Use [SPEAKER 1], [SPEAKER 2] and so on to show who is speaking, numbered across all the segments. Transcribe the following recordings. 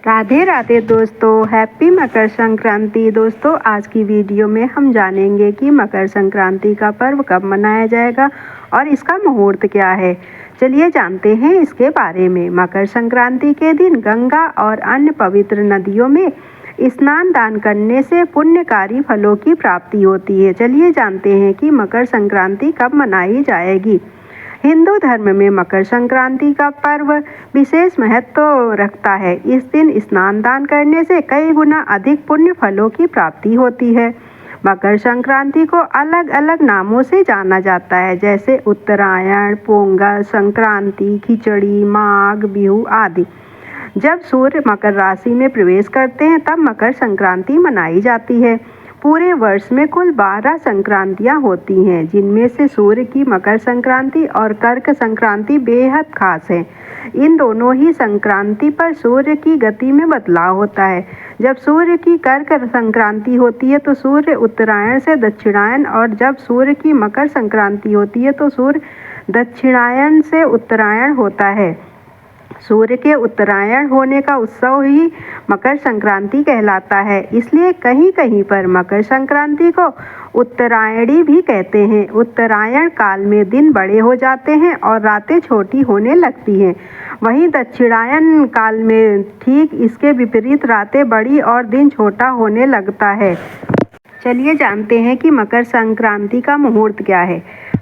[SPEAKER 1] राधे राधे दोस्तों, हैप्पी मकर संक्रांति। दोस्तों, आज की वीडियो में हम जानेंगे कि मकर संक्रांति का पर्व कब मनाया जाएगा और इसका मुहूर्त क्या है। चलिए जानते हैं इसके बारे में। मकर संक्रांति के दिन गंगा और अन्य पवित्र नदियों में स्नान दान करने से पुण्यकारी फलों की प्राप्ति होती है। चलिए जानते हैं कि मकर संक्रांति कब मनाई जाएगी। हिंदू धर्म में मकर संक्रांति का पर्व विशेष महत्व रखता है। इस दिन स्नान दान करने से कई गुना अधिक पुण्य फलों की प्राप्ति होती है। मकर संक्रांति को अलग अलग नामों से जाना जाता है, जैसे उत्तरायण, पोंगल संक्रांति, खिचड़ी, माघ बिहू आदि। जब सूर्य मकर राशि में प्रवेश करते हैं तब मकर संक्रांति मनाई जाती है। पूरे वर्ष में कुल 12 संक्रांतियाँ होती हैं, जिनमें से सूर्य की मकर संक्रांति और कर्क संक्रांति बेहद खास है। इन दोनों ही संक्रांति पर सूर्य की गति में बदलाव होता है। जब सूर्य की कर्क संक्रांति होती है तो सूर्य उत्तरायण से दक्षिणायन, और जब सूर्य की मकर संक्रांति होती है तो सूर्य दक्षिणायन से उत्तरायण होता है। सूर्य के उत्तरायण होने का उत्सव ही मकर संक्रांति कहलाता है। इसलिए कहीं कहीं पर मकर संक्रांति को उत्तरायणी भी कहते हैं। उत्तरायण काल में दिन बड़े हो जाते हैं और रातें छोटी होने लगती हैं। वहीं दक्षिणायन काल में ठीक इसके विपरीत रातें बड़ी और दिन छोटा होने लगता है। चलिए जानते हैं कि मकर संक्रांति का मुहूर्त क्या है।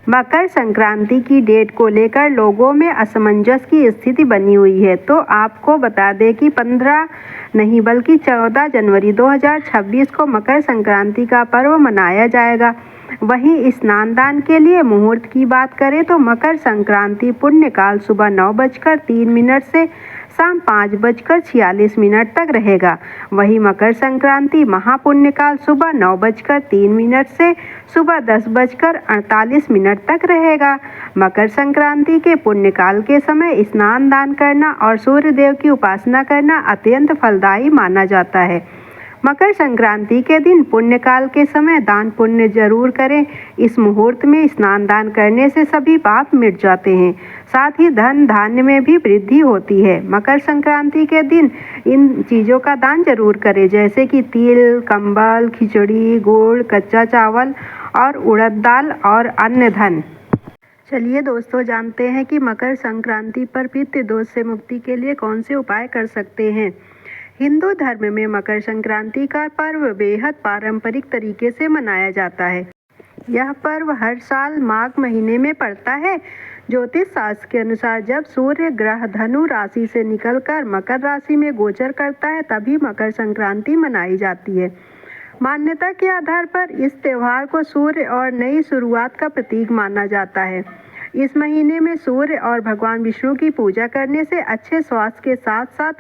[SPEAKER 1] मकर संक्रांति की डेट को लेकर लोगों में असमंजस की स्थिति बनी हुई है, तो आपको बता दें कि 15 नहीं बल्कि 14 जनवरी 2026 को मकर संक्रांति का पर्व मनाया जाएगा। वहीं स्नान दान के लिए मुहूर्त की बात करें तो मकर संक्रांति पुण्यकाल सुबह 9:03 से शाम 5:46 तक रहेगा। वहीं मकर संक्रांति महापुण्यकाल सुबह 9:03 से सुबह 10:48 तक रहेगा। मकर संक्रांति के पुण्यकाल के समय स्नान दान करना और सूर्य देव की उपासना करना अत्यंत फलदायी माना जाता है। मकर संक्रांति के दिन पुण्यकाल के समय दान पुण्य जरूर करें। इस मुहूर्त में स्नान दान करने से सभी पाप मिट जाते हैं, साथ ही धन धान्य में भी वृद्धि होती है। मकर संक्रांति के दिन इन चीज़ों का दान जरूर करें, जैसे कि तिल, कंबल, खिचड़ी, गुड़, कच्चा चावल और उड़द दाल और अन्य धन। चलिए दोस्तों, जानते हैं कि मकर संक्रांति पर पितृ दोष से मुक्ति के लिए कौन से उपाय कर सकते हैं। हिंदू धर्म में मकर संक्रांति का पर्व बेहद पारंपरिक तरीके से मनाया जाता है। यह पर्व हर साल माघ महीने में पड़ता है। ज्योतिष शास्त्र के अनुसार जब सूर्य ग्रह धनु राशि से निकलकर मकर राशि में गोचर करता है तभी मकर संक्रांति मनाई जाती है। मान्यता के आधार पर इस त्यौहार को सूर्य और नई शुरुआत का प्रतीक माना जाता है। इस महीने में सूर्य और भगवान विष्णु की पूजा करने से अच्छे स्वास्थ्य के साथ साथ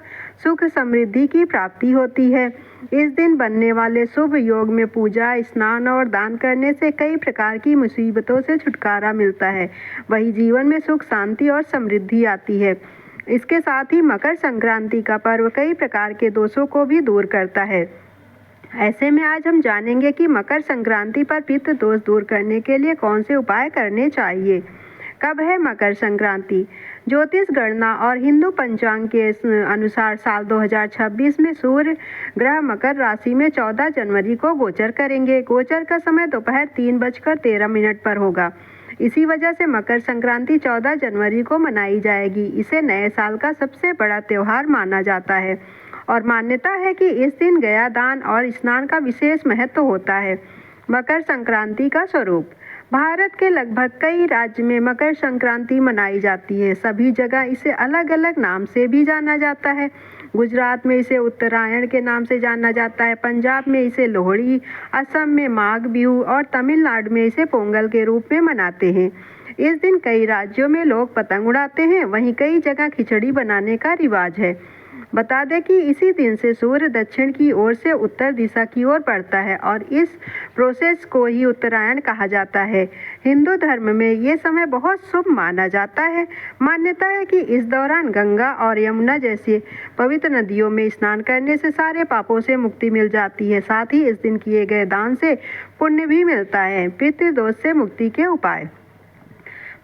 [SPEAKER 1] सुख समृद्धि की प्राप्ति होती है। इस दिन बनने वाले शुभ योग में पूजा, स्नान और दान करने से कई प्रकार की मुसीबतों से छुटकारा मिलता है। वही जीवन में सुख, शांति और समृद्धि आती है। इसके साथ ही मकर संक्रांति का पर्व कई प्रकार के दोषों को भी दूर करता है। ऐसे में आज हम जानेंगे कि मकर संक्रांति पर पितृ दोष दूर करने के लिए कौन से उपाय करने चाहिए। कब है मकर संक्रांति? ज्योतिष गणना और हिंदू पंचांग के अनुसार साल 2026 में सूर्य ग्रह मकर राशि में 14 जनवरी को गोचर करेंगे। गोचर का समय दोपहर 3:13 पर होगा। इसी वजह से मकर संक्रांति 14 जनवरी को मनाई जाएगी। इसे नए साल का सबसे बड़ा त्यौहार माना जाता है और मान्यता है कि इस दिन गया दान और स्नान का विशेष महत्व होता है। मकर संक्रांति का स्वरूप। भारत के लगभग कई राज्य में मकर संक्रांति मनाई जाती है। सभी जगह इसे अलग अलग नाम से भी जाना जाता है। गुजरात में इसे उत्तरायण के नाम से जाना जाता है, पंजाब में इसे लोहड़ी, असम में माघ बिहू और तमिलनाडु में इसे पोंगल के रूप में मनाते हैं। इस दिन कई राज्यों में लोग पतंग उड़ाते हैं, वहीं कई जगह खिचड़ी बनाने का रिवाज है। बता दें कि इसी दिन से सूर्य दक्षिण की ओर से उत्तर दिशा की ओर बढ़ता है और इस प्रोसेस को ही उत्तरायण कहा जाता है। हिंदू धर्म में ये समय बहुत शुभ माना जाता है। मान्यता है कि इस दौरान गंगा और यमुना जैसी पवित्र नदियों में स्नान करने से सारे पापों से मुक्ति मिल जाती है। साथ ही इस दिन किए गए दान से पुण्य भी मिलता है। पितृ दोष से मुक्ति के उपाय।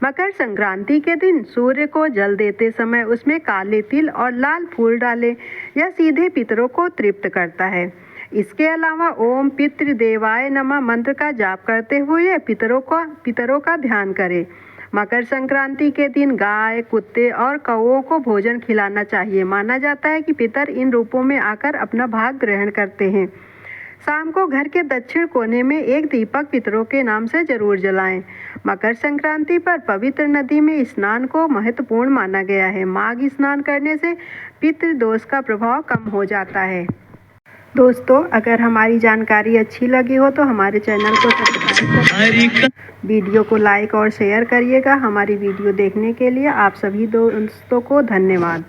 [SPEAKER 1] मकर संक्रांति के दिन सूर्य को जल देते समय उसमें काले तिल और लाल फूल डालें। यह सीधे पितरों को तृप्त करता है। इसके अलावा ओम पितृदेवाय नमः मंत्र का जाप करते हुए पितरों का ध्यान करें। मकर संक्रांति के दिन गाय, कुत्ते और कौओं को भोजन खिलाना चाहिए। माना जाता है कि पितर इन रूपों में आकर अपना भाग ग्रहण करते हैं। शाम को घर के दक्षिण कोने में एक दीपक पितरों के नाम से जरूर जलाएं। मकर संक्रांति पर पवित्र नदी में स्नान को महत्वपूर्ण माना गया है। माघ स्नान करने से पितृदोष का प्रभाव कम हो जाता है। दोस्तों, अगर हमारी जानकारी अच्छी लगी हो तो हमारे चैनल को सब्सक्राइब करें, वीडियो को लाइक और शेयर करिएगा। हमारी वीडियो देखने के लिए आप सभी दोस्तों को धन्यवाद।